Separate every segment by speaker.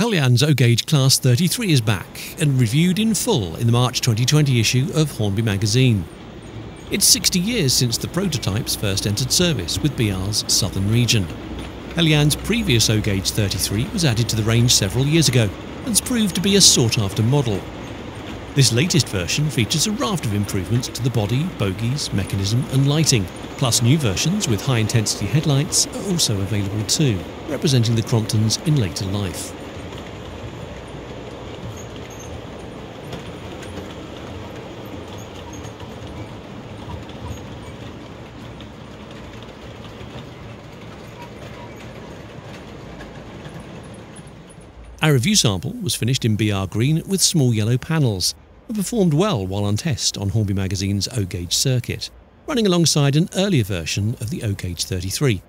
Speaker 1: Heljan's O-Gauge Class 33 is back and reviewed in full in the March 2020 issue of Hornby Magazine. It's 60 years since the prototypes first entered service with BR's southern region. Heljan's previous O-Gauge 33 was added to the range several years ago and has proved to be a sought-after model. This latest version features a raft of improvements to the body, bogies, mechanism and lighting, plus new versions with high-intensity headlights are also available too, representing the Cromptons in later life. Our review sample was finished in BR green with small yellow panels and performed well while on test on Hornby Magazine's O-Gauge circuit, running alongside an earlier version of the O-Gauge 33.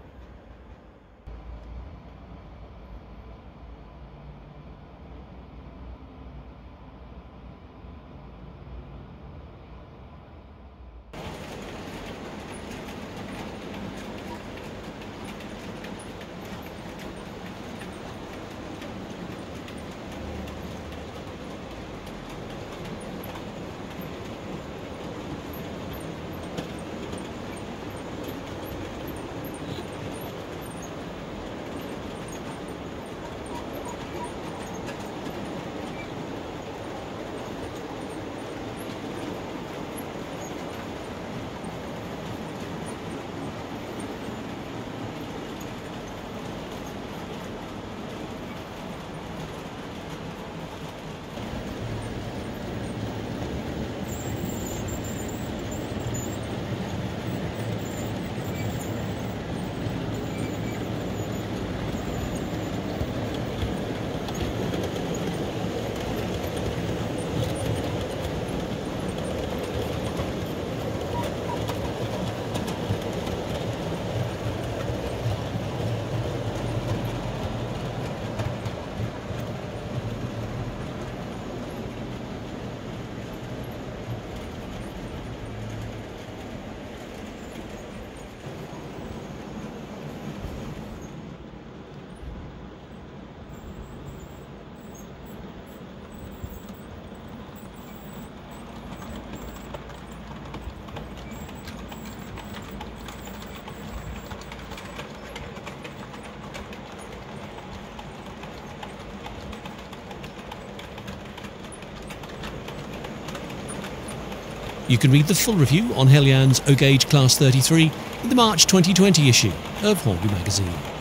Speaker 1: You can read the full review on Heljan's O-Gauge Class 33 in the March 2020 issue of Hornby Magazine.